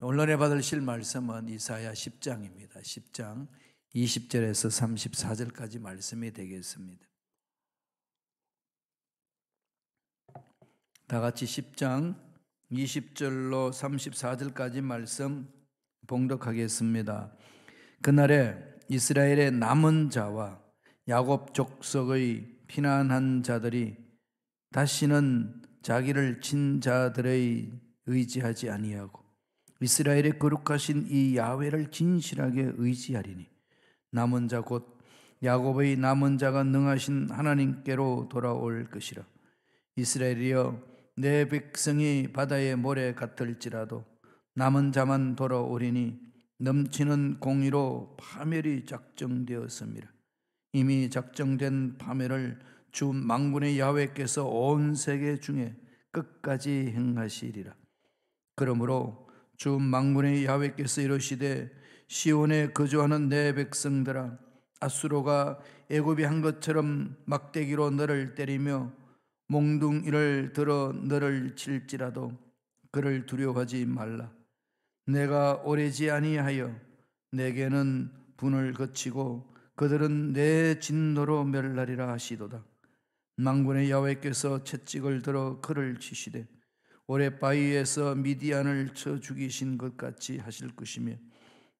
오늘 받으실 말씀은 이사야 10장입니다. 10장 20절에서 34절까지 말씀이 되겠습니다. 다 같이 10장 20절로 34절까지 말씀 봉독하겠습니다. 그날에 이스라엘의 남은 자와 야곱 족속의 피난한 자들이 다시는 자기를 친 자들의 의지하지 아니하고 이스라엘의 거룩하신 이 야훼를 진실하게 의지하리니 남은 자 곧 야곱의 남은 자가 능하신 하나님께로 돌아올 것이라. 이스라엘이여, 내 백성이 바다의 모래 같을지라도 남은 자만 돌아오리니 넘치는 공의로 파멸이 작정되었습니다. 이미 작정된 파멸을 주 만군의 야훼께서 온 세계 중에 끝까지 행하시리라. 그러므로 주 만군의 야훼께서 이르시되, 시온에 거주하는 내 백성들아, 앗수로가 애굽이 한 것처럼 막대기로 너를 때리며 몽둥이를 들어 너를 칠지라도 그를 두려워하지 말라. 내가 오래지 아니하여 내게는 분을 거치고 그들은 내 진노로 멸하리라 하시도다. 만군의 야훼께서 채찍을 들어 그를 치시되 오레 바위에서 미디안을 쳐 죽이신 것 같이 하실 것이며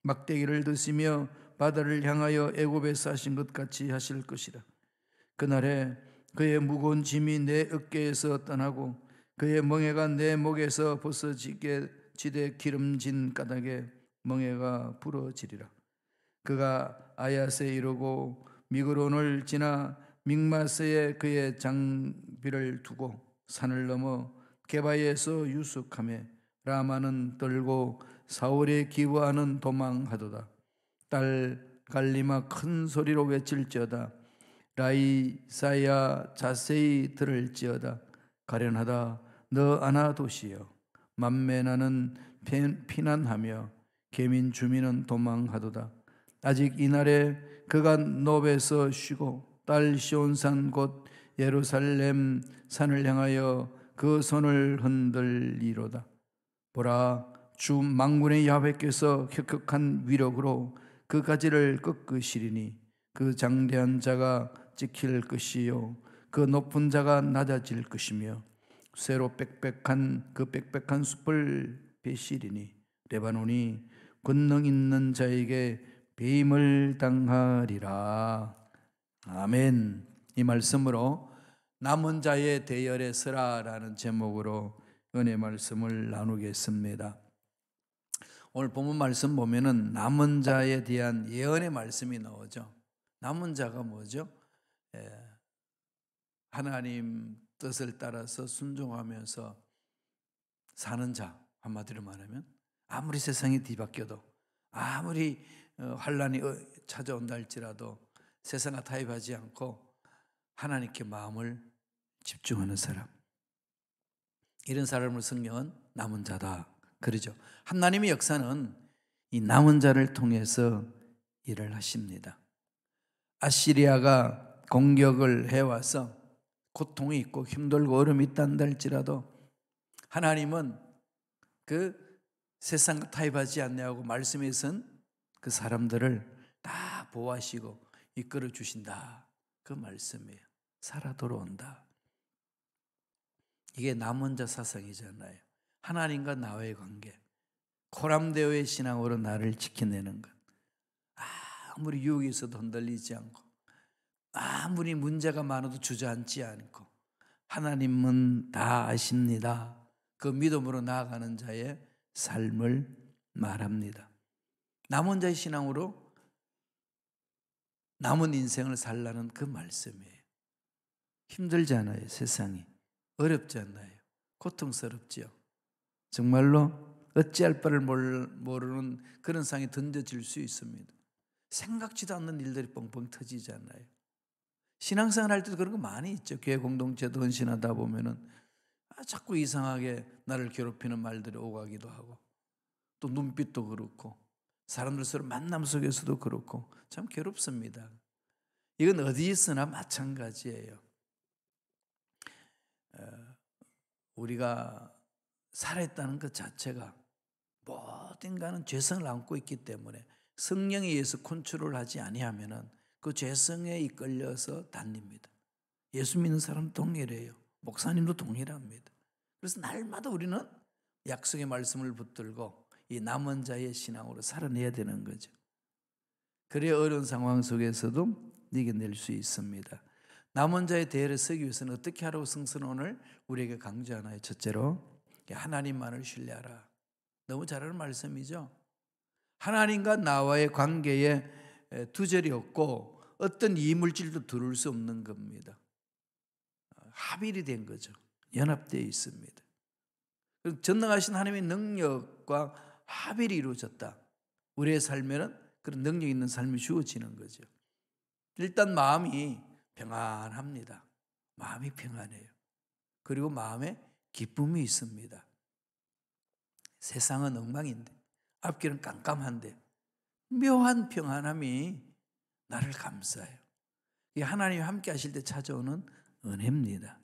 막대기를 드시며 바다를 향하여 애굽에서 하신 것 같이 하실 것이라. 그날에 그의 무거운 짐이 내 어깨에서 떠나고 그의 멍에가 내 목에서 벗어지게 지대 기름진 까닭에 멍에가 부러지리라. 그가 아야스에 이르고 미그론을 지나 믹마스에 그의 장비를 두고 산을 넘어 게바에서 유숙하며 라마는 떨고 사울의 기부하는 도망하도다. 딸 갈리마 큰 소리로 외칠지어다. 라이사야 자세히 들을지어다. 가련하다 너 아나 도시여, 만메나는 피난하며 계민 주민은 도망하도다. 아직 이날에 그가 노베에서 쉬고 딸 시온산 곧 예루살렘 산을 향하여 그 손을 흔들리로다. 보라, 주 만군의 야훼께서 혁혁한 위력으로 그 가지를 꺾으시리니 그 장대한 자가 찍힐 것이요 그 높은 자가 낮아질 것이며 쇠로 빽빽한 그 빽빽한 숲을 베시리니 레바논이 권능 있는 자에게 배임을 당하리라. 아멘. 이 말씀으로 남은 자의 대열에 서라라는 제목으로 은혜 말씀을 나누겠습니다. 오늘 본문 말씀 보면은 남은 자에 대한 예언의 말씀이 나오죠. 남은 자가 뭐죠? 하나님 뜻을 따라서 순종하면서 사는 자, 한마디로 말하면 아무리 세상이 뒤바뀌어도 아무리 환란이 찾아온다 할지라도 세상과 타협하지 않고 하나님께 마음을 집중하는 사람, 이런 사람을 성경은 남은 자다 그러죠. 하나님의 역사는 이 남은 자를 통해서 일을 하십니다. 아시리아가 공격을 해와서 고통이 있고 힘들고 어려움이 있단다 할지라도 하나님은 그 세상과 타협하지 않냐고 말씀에 선 그 사람들을 다 보호하시고 이끌어 주신다, 그 말씀이에요. 살아 돌아온다. 이게 남은 자 사상이잖아요. 하나님과 나와의 관계, 코람데오의 신앙으로 나를 지켜내는 것. 아무리 유혹이 있어도 흔들리지 않고 아무리 문제가 많아도 주저앉지 않고 하나님은 다 아십니다. 그 믿음으로 나아가는 자의 삶을 말합니다. 남은 자의 신앙으로 남은 인생을 살라는 그 말씀이에요. 힘들지 않아요. 세상이 어렵지 않아요. 고통스럽지요. 정말로 어찌할 바를 모르는 그런 상황에 던져질 수 있습니다. 생각지도 않는 일들이 뻥뻥 터지잖아요. 신앙생활 할 때도 그런 거 많이 있죠. 교회 공동체도 헌신하다 보면은 자꾸 이상하게 나를 괴롭히는 말들이 오가기도 하고, 또 눈빛도 그렇고 사람들 서로 만남 속에서도 그렇고 참 괴롭습니다. 이건 어디 있으나 마찬가지예요. 우리가 살아있다는 것 자체가 모든 가는 죄성을 안고 있기 때문에 성령에 의해서 컨트롤하지 아니하면은 그 죄성에 이끌려서 달립니다. 예수 믿는 사람 동일해요. 목사님도 동일합니다. 그래서 날마다 우리는 약속의 말씀을 붙들고 이 남은 자의 신앙으로 살아내야 되는 거죠. 그래야 어려운 상황 속에서도 이겨낼 수 있습니다. 남은 자의 대열에 서기 위해서는 어떻게 하라고 성서는 오늘 우리에게 강조하나요? 첫째로 하나님만을 신뢰하라. 너무 잘하는 말씀이죠. 하나님과 나와의 관계에 두절이 없고 어떤 이물질도 들어올 수 없는 겁니다. 합일이 된 거죠. 연합되어 있습니다. 전능하신 하나님의 능력과 합일이 이루어졌다. 우리의 삶에는 그런 능력 있는 삶이 주어지는 거죠. 일단 마음이 평안합니다. 마음이 평안해요. 그리고 마음에 기쁨이 있습니다. 세상은 엉망인데 앞길은 깜깜한데 묘한 평안함이 나를 감싸요. 이 하나님이 함께 하실 때 찾아오는 은혜입니다.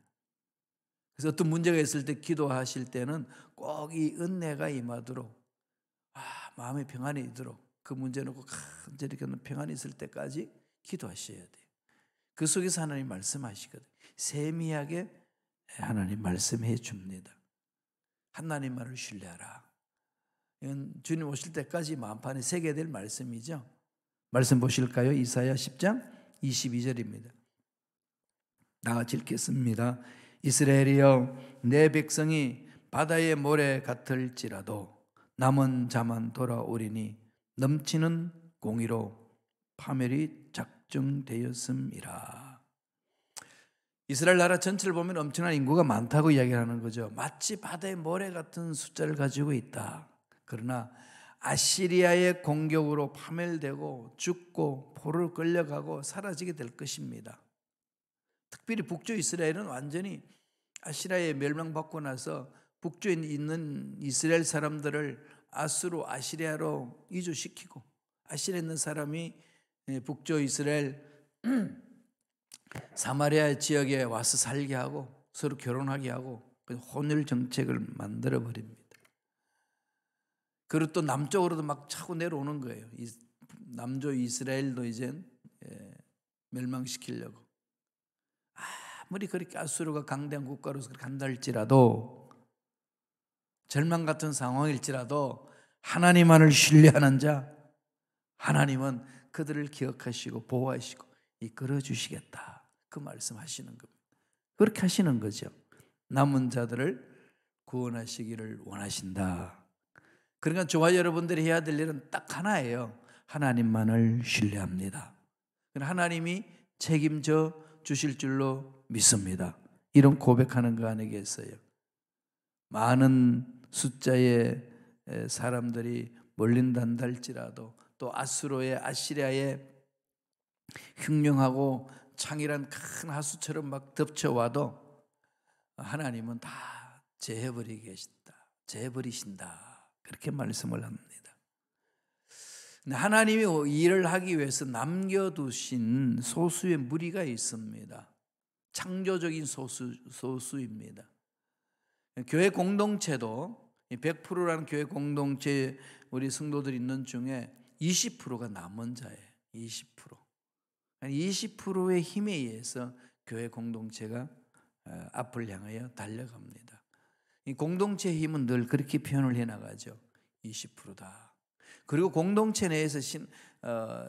그래서 어떤 문제가 있을 때 기도하실 때는 꼭 이 은혜가 임하도록 마음의 평안이 있도록 그 문제 놓고 간절히 평안이 있을 때까지 기도하셔야 돼요. 그 속에서 하나님 말씀하시거든요. 세미하게 하나님 말씀해 줍니다. 하나님만을 신뢰하라. 이건 주님 오실 때까지 마음판에 새겨야 될 말씀이죠. 말씀 보실까요? 이사야 10장 22절입니다. 다 같이 읽겠습니다. 이스라엘이여 내 백성이 바다의 모래 같을지라도 남은 자만 돌아오리니 넘치는 공의로 파멸이 작정되었음이라. 이스라엘 나라 전체를 보면 엄청난 인구가 많다고 이야기하는 거죠. 마치 바다의 모래 같은 숫자를 가지고 있다. 그러나 아시리아의 공격으로 파멸되고 죽고 포로로 끌려가고 사라지게 될 것입니다. 특별히 북쪽 이스라엘은 완전히 아시리아에 멸망받고 나서 북쪽에 있는 이스라엘 사람들을 아시리아로 이주시키고 아시리아에 있는 사람이 북쪽 이스라엘 사마리아 지역에 와서 살게 하고 서로 결혼하게 하고 혼혈 정책을 만들어 버립니다. 그리고 또 남쪽으로도 막 차고 내려오는 거예요. 남쪽 이스라엘도 이제 멸망시키려고. 아무리 그렇게 아수르가 강대한 국가로서 간다 할지라도 절망 같은 상황일지라도 하나님만을 신뢰하는 자, 하나님은 그들을 기억하시고 보호하시고 이끌어 주시겠다. 그 말씀하시는 겁니다. 그렇게 하시는 거죠. 남은 자들을 구원하시기를 원하신다. 그러니까 저와 여러분들이 해야 될 일은 딱 하나예요. 하나님만을 신뢰합니다. 하나님이 책임져 주실 줄로 믿습니다. 이런 고백하는 거 아니겠어요? 많은 숫자의 사람들이 몰린단다 할지라도 또 아시리아의 흉령하고 창이란 큰 하수처럼 막 덮쳐와도 하나님은 다 제해버리신다. 그렇게 말씀을 합니다. 하나님이 일을 하기 위해서 남겨두신 소수의 무리가 있습니다. 창조적인 소수입니다. 교회 공동체도 100%라는 교회 공동체 우리 성도들이 있는 중에 20%가 남은 자예요. 20%. 20%의 힘에 의해서 교회 공동체가 앞을 향하여 달려갑니다. 이 공동체의 힘은 늘 그렇게 표현을 해나가죠. 20%다. 그리고 공동체 내에서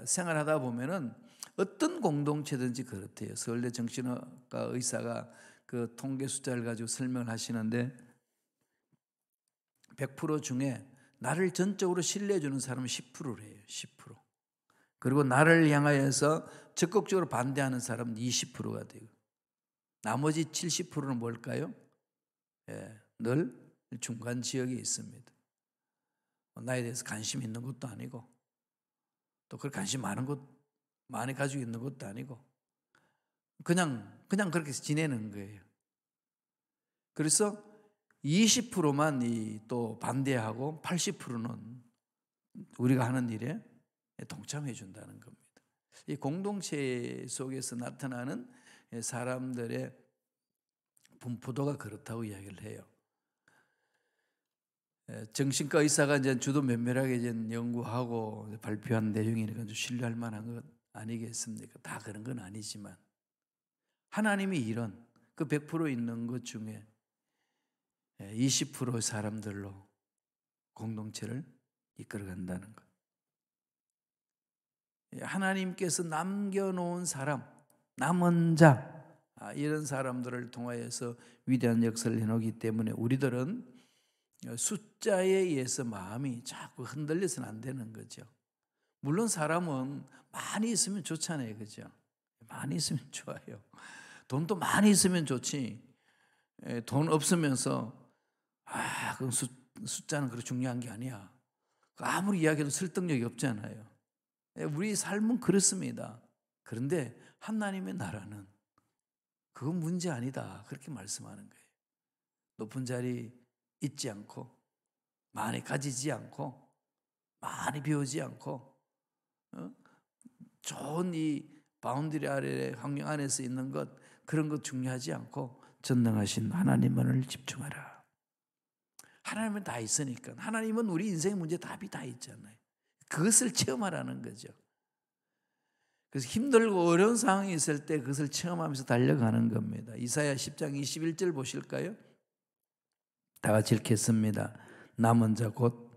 생활하다 보면은 어떤 공동체든지 그렇대요. 서울대 정신학과 의사가 그 통계 숫자를 가지고 설명을 하시는데 100% 중에 나를 전적으로 신뢰해 주는 사람은 10%래요. 10%. 그리고 나를 향하여서 적극적으로 반대하는 사람은 20%가 되고 나머지 70%는 뭘까요? 늘 중간 지역에 있습니다. 나에 대해서 관심 있는 것도 아니고 또 그 관심 많이 가지고 있는 것도 아니고 그냥 그렇게 지내는 거예요. 그래서 20%만 또 반대하고 80%는 우리가 하는 일에 동참해 준다는 겁니다. 이 공동체 속에서 나타나는 사람들의 분포도가 그렇다고 이야기를 해요. 정신과 의사가 이제 주도 면밀하게 이제 연구하고 발표한 내용이니까 좀 신뢰할 만한 것 아니겠습니까? 다 그런 건 아니지만 하나님이 이런 그 100% 있는 것 중에 20% 사람들로 공동체를 이끌어간다는 것. 하나님께서 남겨놓은 사람, 남은 자, 이런 사람들을 통하여서 위대한 역사를 해놓기 때문에 우리들은 숫자에 의해서 마음이 자꾸 흔들려서는 안 되는 거죠. 물론 사람은 많이 있으면 좋잖아요, 그죠? 많이 있으면 좋아요. 돈도 많이 있으면 좋지. 돈 없으면서 그 숫자는 그렇게 중요한 게 아니야. 아무리 이야기해도 설득력이 없잖아요. 우리 삶은 그렇습니다. 그런데 하나님의 나라는 그건 문제 아니다. 그렇게 말씀하는 거예요. 높은 자리 있지 않고 많이 가지지 않고 많이 배우지 않고 좋은 이 바운더리 아래 환경 안에서 있는 것 그런 것 중요하지 않고 전능하신 하나님만을 집중하라. 하나님은 다 있으니까. 하나님은 우리 인생의 문제 답이 다 있잖아요. 그것을 체험하라는 거죠. 그래서 힘들고 어려운 상황이 있을 때 그것을 체험하면서 달려가는 겁니다. 이사야 10장 21절 보실까요? 다 같이 읽겠습니다. 남은 자 곧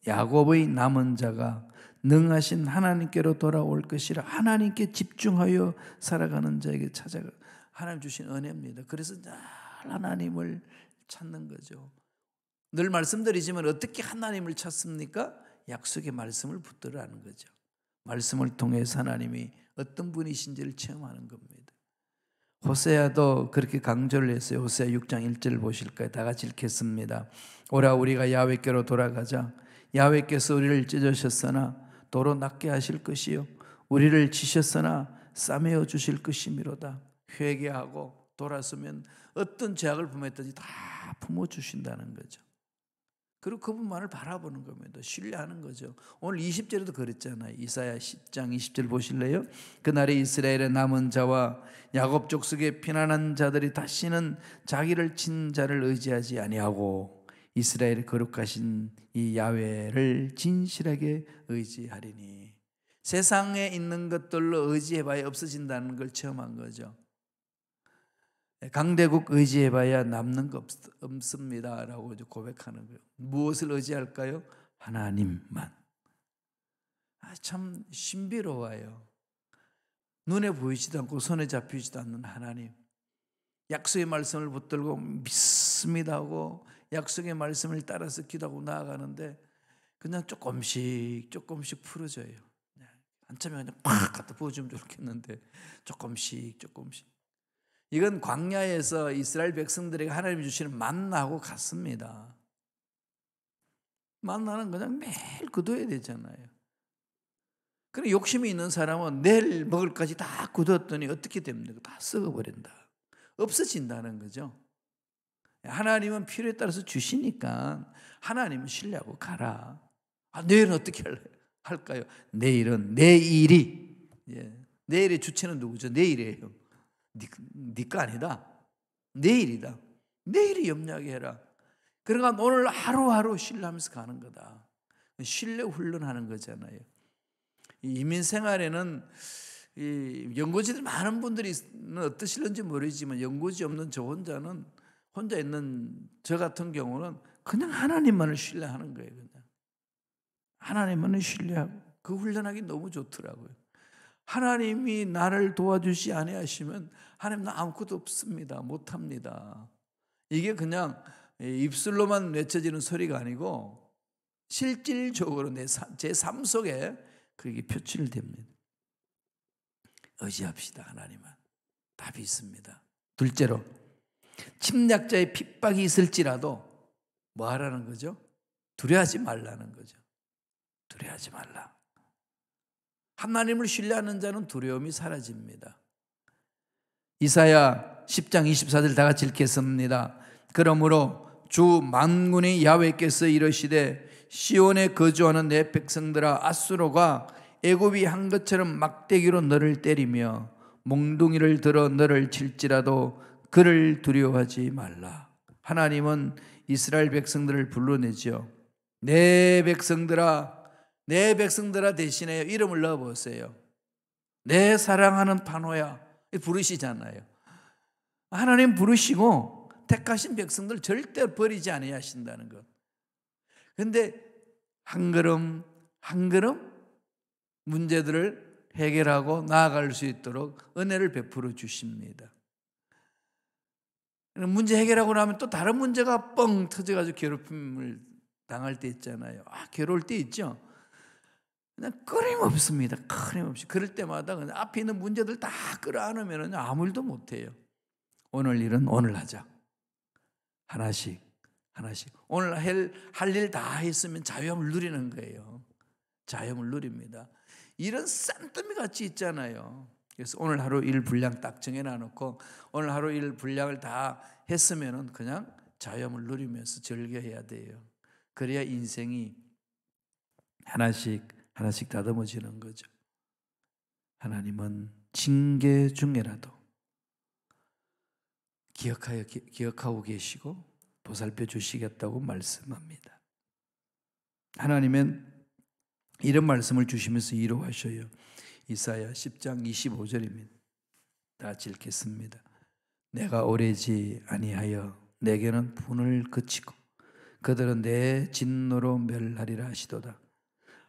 야곱의 남은 자가 능하신 하나님께로 돌아올 것이라. 하나님께 집중하여 살아가는 자에게 찾아가. 하나님 주신 은혜입니다. 그래서 늘 하나님을 찾는 거죠. 늘 말씀드리지만 어떻게 하나님을 찾습니까? 약속의 말씀을 붙들으라는 거죠. 말씀을 통해서 하나님이 어떤 분이신지를 체험하는 겁니다. 호세아도 그렇게 강조를 했어요. 호세아 6장 1절 보실까요? 다 같이 읽겠습니다. 오라 우리가 야훼께로 돌아가자. 야훼께서 우리를 찢으셨으나 도로 낫게 하실 것이요 우리를 치셨으나 싸매어 주실 것이미로다. 회개하고 돌아서면 어떤 죄악을 범했든지 다 품어주신다는 거죠. 그리고 그분만을 바라보는 겁니다. 신뢰하는 거죠. 오늘 20절에도 그랬잖아요. 이사야 10장 20절 보실래요? 그날에 이스라엘의 남은 자와 야곱 족속의 피난한 자들이 다시는 자기를 친 자를 의지하지 아니하고 이스라엘의 거룩하신 이 야훼를 진실하게 의지하리니. 세상에 있는 것들로 의지해봐야 없어진다는 걸 체험한 거죠. 강대국 의지해봐야 남는 거 없습니다 라고 고백하는 거예요. 무엇을 의지할까요? 하나님만. 참 신비로워요. 눈에 보이지도 않고 손에 잡히지도 않는 하나님. 약속의 말씀을 붙들고 믿습니다 하고 약속의 말씀을 따라서 기도하고 나아가는데 그냥 조금씩 풀어져요. 한참에 그냥 팍 갖다 부어주면 좋겠는데 조금씩. 이건 광야에서 이스라엘 백성들에게 하나님이 주시는 만나하고 같습니다. 만나는 그냥 매일 거둬야 되잖아요. 그럼 욕심이 있는 사람은 내일 먹을 것까지 다 거뒀더니 어떻게 됩니까? 다 썩어버린다. 없어진다는 거죠. 하나님은 필요에 따라서 주시니까 하나님은 신뢰하고 가라. 내일은 어떻게 할까요? 내일은 내일이. 내일의 주체는 누구죠? 내일이에요. 네가 아니다. 내일이다. 내일이 염려하게 해라. 그러니까 오늘 하루하루 신뢰하면서 가는 거다. 신뢰 훈련하는 거잖아요. 이민 생활에는 연고지들 많은 분들이 어떠실는지 모르지만 연고지 없는 저 혼자 있는 저 같은 경우는 그냥 하나님만을 신뢰하는 거예요. 그냥 하나님만을 신뢰하고 그 훈련하기 너무 좋더라고요. 하나님이 나를 도와주시 아니하시면 하나님 나 아무것도 없습니다. 못합니다. 이게 그냥 입술로만 외쳐지는 소리가 아니고 실질적으로 제 삶 속에 그게 표출됩니다. 의지합시다. 하나님은 답이 있습니다. 둘째로 침략자의 핍박이 있을지라도 뭐 하라는 거죠? 두려워하지 말라는 거죠. 두려워하지 말라. 하나님을 신뢰하는 자는 두려움이 사라집니다. 이사야 10장 24절 다 같이 읽겠습니다. 그러므로 주 만군의 야훼께서 이르시되 시온에 거주하는 내 백성들아 앗수로가 애굽이 한 것처럼 막대기로 너를 때리며 몽둥이를 들어 너를 칠지라도 그를 두려워하지 말라. 하나님은 이스라엘 백성들을 불러내죠. 내 백성들아, 내 백성들아 대신에 이름을 넣어보세요. 내 사랑하는 파노야 부르시잖아요. 하나님 부르시고 택하신 백성들 절대 버리지 아니하신다는 것. 그런데 한 걸음 한 걸음 문제들을 해결하고 나아갈 수 있도록 은혜를 베풀어 주십니다. 문제 해결하고 나면 또 다른 문제가 뻥 터져가지고 괴롭힘을 당할 때 있잖아요. 괴로울 때 있죠. 그냥 끊임없습니다. 끊임없이. 그럴 때마다 그냥 앞에 있는 문제들 다 끌어안으면 아무 일도 못해요. 오늘 일은 오늘 하자. 하나씩 하나씩. 오늘 할 일 다 했으면 자유함을 누리는 거예요. 자유함을 누립니다. 일은 싼더미 같이 있잖아요. 그래서 오늘 하루 일 분량 딱 정해놔놓고 오늘 하루 일 분량을 다 했으면 그냥 자유함을 누리면서 즐겨해야 돼요. 그래야 인생이 하나씩 하나씩 다듬어지는 거죠. 하나님은 징계 중에라도 기억하고 계시고 보살펴 주시겠다고 말씀합니다. 하나님은 이런 말씀을 주시면서 위로하셔요. 이사야 10장 25절입니다. 다 읽겠습니다. 내가 오래지 아니하여 내게는 분을 그치고 그들은 내 진노로 멸하리라 하시도다.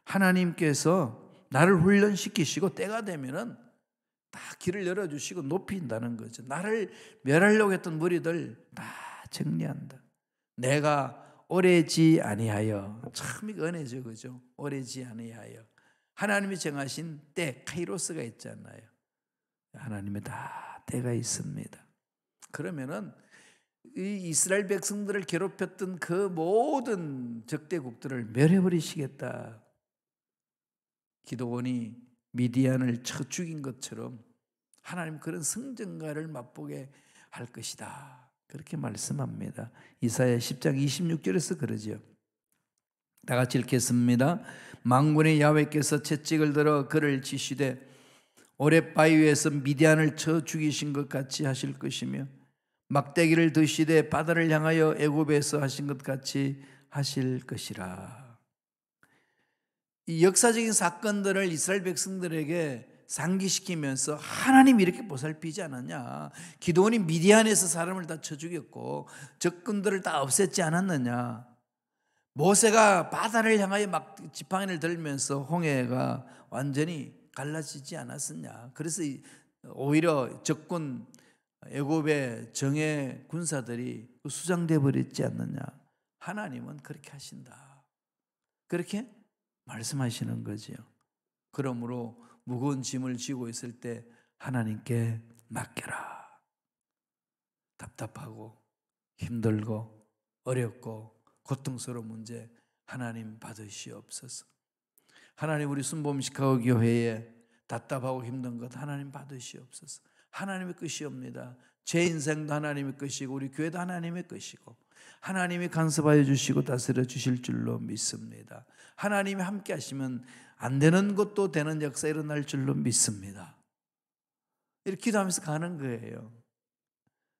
하나님께서 나를 훈련시키시고 때가 되면은 다 길을 열어주시고 높인다는 거죠. 나를 멸하려고 했던 무리들 다 정리한다. 내가 오래지 아니하여. 참 이거 은혜죠, 그죠? 오래지 아니하여. 하나님이 정하신 때, 카이로스가 있잖아요. 하나님의 다 때가 있습니다. 그러면은 이 이스라엘 백성들을 괴롭혔던 그 모든 적대국들을 멸해버리시겠다. 기드온이 미디안을 쳐 죽인 것처럼 하나님 그런 승전가를 맛보게 할 것이다. 그렇게 말씀합니다. 이사야 10장 26절에서 그러죠. 다 같이 읽겠습니다. 만군의 야훼께서 채찍을 들어 그를 치시되 오랫바위 위에서 미디안을 쳐 죽이신 것 같이 하실 것이며 막대기를 드시되 바다를 향하여 애굽에서 하신 것 같이 하실 것이라. 이 역사적인 사건들을 이스라엘 백성들에게 상기시키면서 하나님이 이렇게 보살피지 않았냐? 기드온이 미디안에서 사람을 다 쳐 죽였고 적군들을 다 없앴지 않았느냐? 모세가 바다를 향하여 막 지팡이를 들면서 홍해가 완전히 갈라지지 않았었냐? 그래서 오히려 적군 애굽의 정예 군사들이 수장돼 버렸지 않느냐? 하나님은 그렇게 하신다. 그렇게 말씀하시는 거지요. 그러므로 무거운 짐을 지고 있을 때 하나님께 맡겨라. 답답하고 힘들고 어렵고 고통스러운 문제 하나님 받으시옵소서. 하나님 우리 순복음 시카고 교회에 답답하고 힘든 것 하나님 받으시옵소서. 하나님의 것이옵니다. 제 인생도 하나님의 것이고 우리 교회도 하나님의 것이고 하나님이 간섭하여 주시고 다스려 주실 줄로 믿습니다. 하나님이 함께 하시면 안 되는 것도 되는 역사 일어날 줄로 믿습니다. 이렇게 기도하면서 가는 거예요.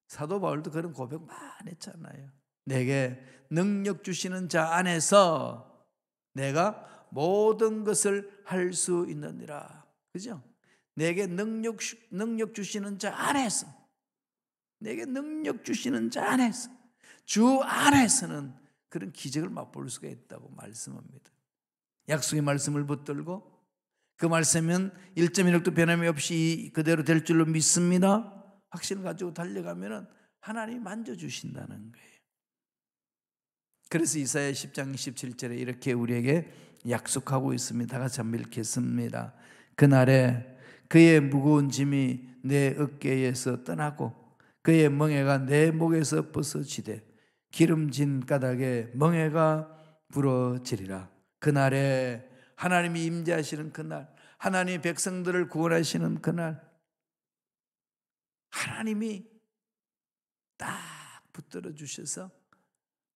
사도 바울도 그런 고백 많이 했잖아요. 내게 능력 주시는 자 안에서 내가 모든 것을 할 수 있느니라. 그죠? 내게 능력 주시는 자 안에서, 내게 능력 주시는 자 안에서, 주 안에서는 그런 기적을 맛볼 수가 있다고 말씀합니다. 약속의 말씀을 붙들고 그 말씀은 1.1획도 변함이 없이 그대로 될 줄로 믿습니다. 확신을 가지고 달려가면 하나님이 만져주신다는 거예요. 그래서 이사야 10장 27절에 이렇게 우리에게 약속하고 있습니다. 다 같이 한번 읽겠습니다. 그날에 그의 무거운 짐이 내 어깨에서 떠나고 그의 멍에가 내 목에서 벗어지되 기름진 가닥에 멍에가 부러지리라. 그날에 하나님이 임재하시는 그날, 하나님의 백성들을 구원하시는 그날, 하나님이 딱 붙들어 주셔서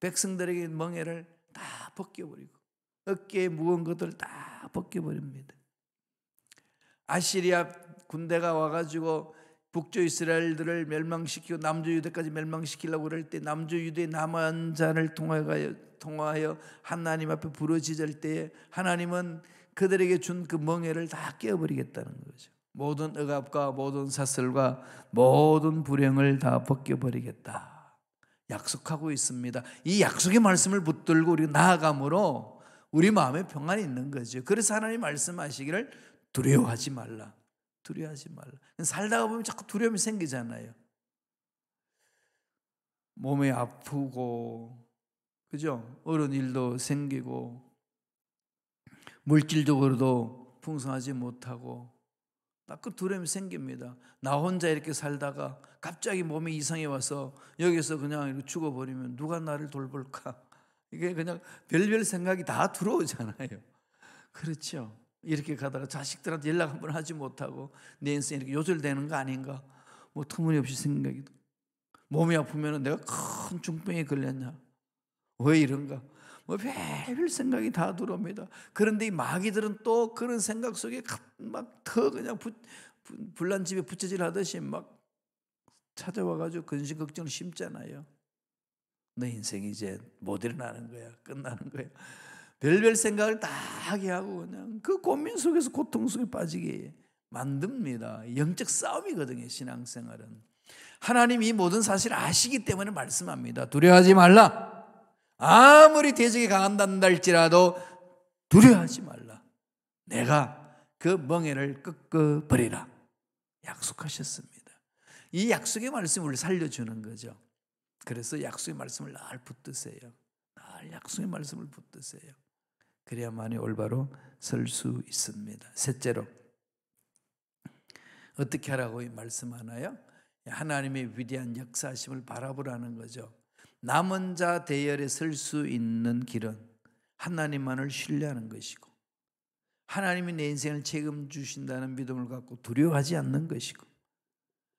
백성들에게 멍에를 다 벗겨버리고 어깨에 무거운 것들을 다 벗겨버립니다. 아시리아 군대가 와가지고 북조 이스라엘들을 멸망시키고 남조 유대까지 멸망시키려고 그럴 때 남조 유대 남은 자를 통하여 통하여 하나님 앞에 부르짖을 때에 하나님은 그들에게 준 그 멍에를 다 깨어버리겠다는 거죠. 모든 억압과 모든 사슬과 모든 불행을 다 벗겨버리겠다 약속하고 있습니다. 이 약속의 말씀을 붙들고 우리가 나아감으로 우리 마음에 평안이 있는 거죠. 그래서 하나님 말씀하시기를 두려워하지 말라. 두려워하지 말라. 살다가 보면 자꾸 두려움이 생기잖아요. 몸이 아프고, 그죠? 어려운 일도 생기고, 물질적으로도 풍성하지 못하고, 그 두려움이 생깁니다. 나 혼자 이렇게 살다가 갑자기 몸에 이상이 와서 여기서 그냥 이렇게 죽어버리면 누가 나를 돌볼까? 이게 그냥 별별 생각이 다 들어오잖아요. 그렇죠? 이렇게 가다가 자식들한테 연락 한번 하지 못하고 내 인생이 이렇게 요절되는 거 아닌가? 뭐 터무니없이 생각이 들고, 몸이 아프면 내가 큰 중병에 걸렸냐? 왜 이런가? 뭐 별별 생각이 다 들어옵니다. 그런데 이 마귀들은 또 그런 생각 속에 막 더 그냥 불난 집에 부채질 하듯이 막 찾아와가지고 근심 걱정을 심잖아요. 너 인생이 이제 못 일어나는 거야. 끝나는 거야. 별별 생각을 다 하게 하고 그냥 그 고민 속에서 고통 속에 빠지게 만듭니다. 영적 싸움이거든요, 신앙생활은. 하나님이 이 모든 사실을 아시기 때문에 말씀합니다. 두려워하지 말라. 아무리 대적이 강한다 할지라도 두려워하지 말라. 내가 그 멍에를 꺾어버리라. 약속하셨습니다. 이 약속의 말씀을 살려주는 거죠. 그래서 약속의 말씀을 늘 붙드세요. 늘 약속의 말씀을 붙드세요. 그래야만이 올바로 설 수 있습니다. 셋째로 어떻게 하라고 말씀하나요? 하나님의 위대한 역사하심을 바라보라는 거죠. 남은 자 대열에 설 수 있는 길은 하나님만을 신뢰하는 것이고, 하나님이 내 인생을 책임주신다는 믿음을 갖고 두려워하지 않는 것이고,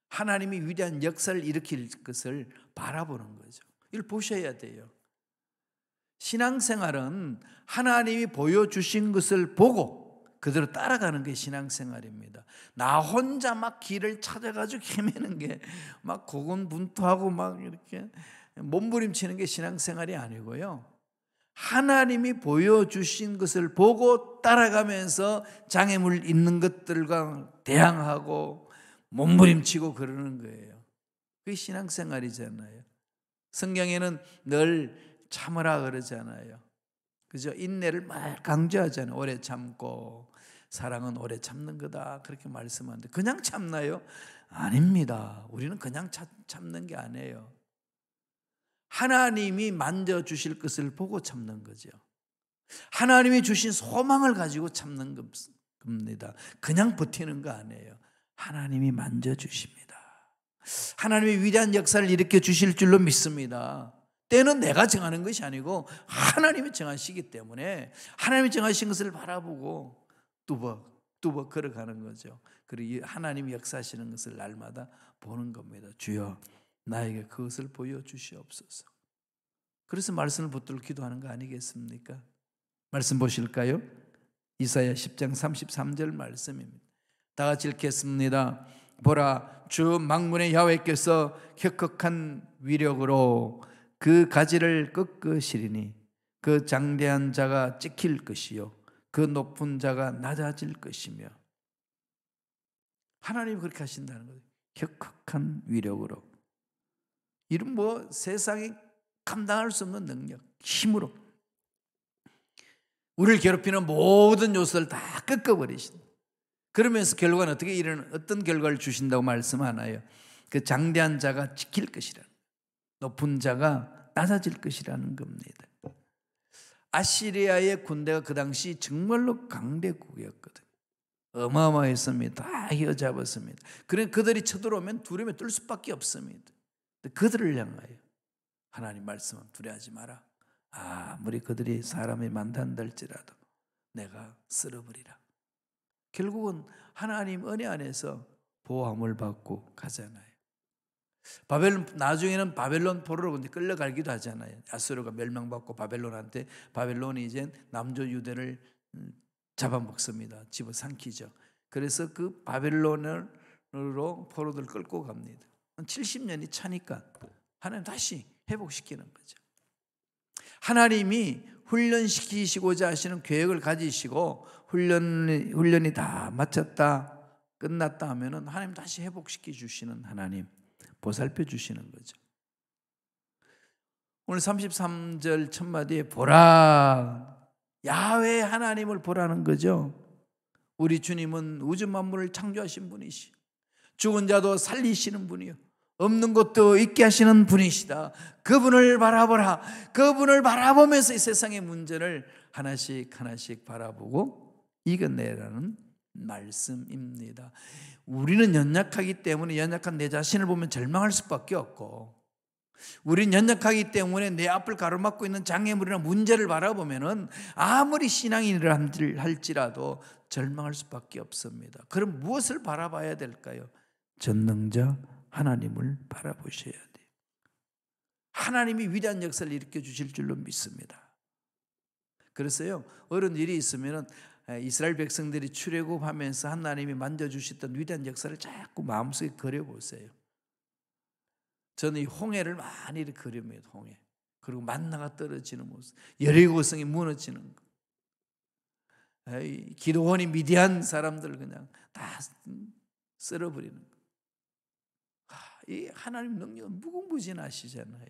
하나님이 위대한 역사를 일으킬 것을 바라보는 거죠. 이걸 보셔야 돼요. 신앙생활은 하나님이 보여주신 것을 보고 그대로 따라가는 게 신앙생활입니다. 나 혼자 막 길을 찾아가지고 헤매는 게 막 고군분투하고 막 이렇게 몸부림치는 게 신앙생활이 아니고요. 하나님이 보여주신 것을 보고 따라가면서 장애물 있는 것들과 대항하고 몸부림치고 그러는 거예요. 그게 신앙생활이잖아요. 성경에는 늘 참으라 그러잖아요. 그죠? 인내를 막 강조하잖아요. 오래 참고 사랑은 오래 참는 거다 그렇게 말씀하는데 그냥 참나요? 아닙니다. 우리는 그냥 참는 게 아니에요. 하나님이 만져주실 것을 보고 참는 거죠. 하나님이 주신 소망을 가지고 참는 겁니다. 그냥 버티는 거 아니에요. 하나님이 만져주십니다. 하나님이 위대한 역사를 일으켜 주실 줄로 믿습니다. 때는 내가 정하는 것이 아니고 하나님이 정하시기 때문에 하나님이 정하신 것을 바라보고 뚜벅 걸어가는 거죠. 그리고 하나님이 역사하시는 것을 날마다 보는 겁니다. 주여 나에게 그것을 보여주시옵소서. 그래서 말씀을 붙들고 기도하는 거 아니겠습니까? 말씀 보실까요? 이사야 10장 33절 말씀입니다. 다 같이 읽겠습니다. 보라, 주 만군의 야훼께서 격한 위력으로 그 가지를 꺾으시리니 그 장대한 자가 찍힐 것이요 그 높은 자가 낮아질 것이며. 하나님이 그렇게 하신다는 거예요. 격한 위력으로. 이런 뭐 세상이 감당할 수 없는 능력, 힘으로 우리를 괴롭히는 모든 요소를 다 꺾어버리신다. 그러면서 결과는 어떤 결과를 주신다고 말씀하나요? 그 장대한 자가 지킬 것이라, 높은 자가 낮아질 것이라는 겁니다. 아시리아의 군대가 그 당시 정말로 강대국이었거든요. 어마어마했습니다. 다 휘어잡았습니다. 그래 그들이 쳐들어오면 두려움에 떨 수밖에 없습니다. 그들을 향하여 하나님 말씀은 두려워하지 마라. 아무리 그들이 사람이 만난다 할지라도 내가 쓸어버리라. 결국은 하나님 은혜 안에서 보호함을 받고 가잖아요. 나중에는 바벨론 포로로 끌려가기도 하잖아요. 아수르가 멸망받고 바벨론이 이제 남조 유대를 잡아먹습니다. 집어삼키죠. 그래서 그 바벨론으로 포로들 끌고 갑니다. 70년이 차니까 하나님 다시 회복시키는 거죠. 하나님이 훈련시키시고자 하시는 계획을 가지시고 훈련이 다 마쳤다, 끝났다 하면은 하나님 다시 회복시켜 주시는 하나님, 보살펴 주시는 거죠. 오늘 33절 첫마디에 보라, 야훼 하나님을 보라는 거죠. 우리 주님은 우주 만물을 창조하신 분이시, 죽은 자도 살리시는 분이요, 없는 것도 있게 하시는 분이시다. 그분을 바라보라. 그분을 바라보면서 이 세상의 문제를 하나씩 하나씩 바라보고 이겨내라는 말씀입니다. 우리는 연약하기 때문에 연약한 내 자신을 보면 절망할 수밖에 없고, 우리는 연약하기 때문에 내 앞을 가로막고 있는 장애물이나 문제를 바라보면은 아무리 신앙인을 할지라도 절망할 수밖에 없습니다. 그럼 무엇을 바라봐야 될까요? 전능자 하나님을 바라보셔야 돼요. 하나님이 위대한 역사를 일으켜 주실 줄로 믿습니다. 그래서요, 어려운 일이 있으면 이스라엘 백성들이 출애굽하면서 하나님이 만져주셨던 위대한 역사를 자꾸 마음속에 그려보세요. 저는 이 홍해를 많이 그립니다. 홍해. 그리고 만나가 떨어지는 모습, 여리고성이 무너지는 것, 기드온이 미디안 사람들 그냥 다 쓸어버리는 것. 이 하나님 능력은 무궁무진하시잖아요.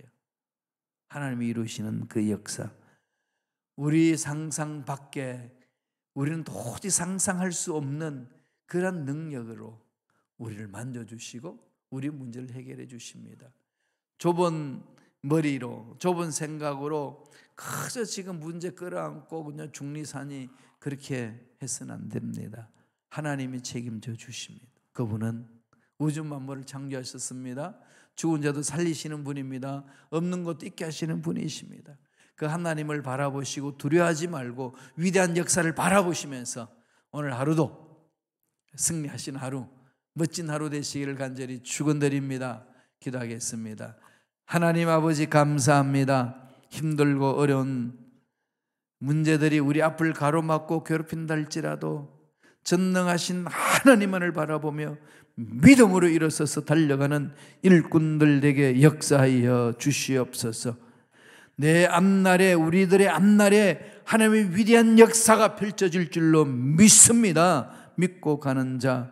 하나님이 이루시는 그 역사, 우리 상상 밖에, 우리는 도저히 상상할 수 없는 그런 능력으로 우리를 만져주시고 우리 문제를 해결해 주십니다. 좁은 머리로, 좁은 생각으로 그저 지금 문제 끌어안고 그냥 중리산이 그렇게 해서는 안 됩니다. 하나님이 책임져 주십니다. 그분은 우주 만물을 창조하셨습니다. 죽은 자도 살리시는 분입니다. 없는 것도 있게 하시는 분이십니다. 그 하나님을 바라보시고 두려워하지 말고 위대한 역사를 바라보시면서 오늘 하루도 승리하신 하루, 멋진 하루 되시기를 간절히 축원드립니다. 기도하겠습니다. 하나님 아버지 감사합니다. 힘들고 어려운 문제들이 우리 앞을 가로막고 괴롭힌다 할지라도 전능하신 하나님만을 바라보며 믿음으로 일어서서 달려가는 일꾼들에게 역사하여 주시옵소서. 내 앞날에, 우리들의 앞날에 하나님의 위대한 역사가 펼쳐질 줄로 믿습니다. 믿고 가는 자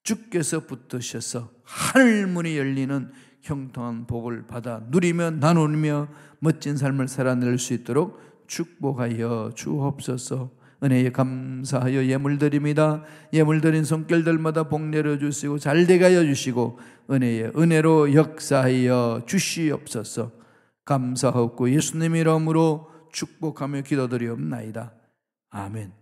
주께서 붙드셔서 하늘문이 열리는 형통한 복을 받아 누리며 나누며 멋진 삶을 살아낼 수 있도록 축복하여 주옵소서. 은혜에 감사하여 예물 드립니다. 예물 드린 손길들마다 복 내려주시고 잘되게 하여 주시고 은혜로 역사하여 주시옵소서. 감사하고 예수님 이름으로 축복하며 기도드리옵나이다. 아멘.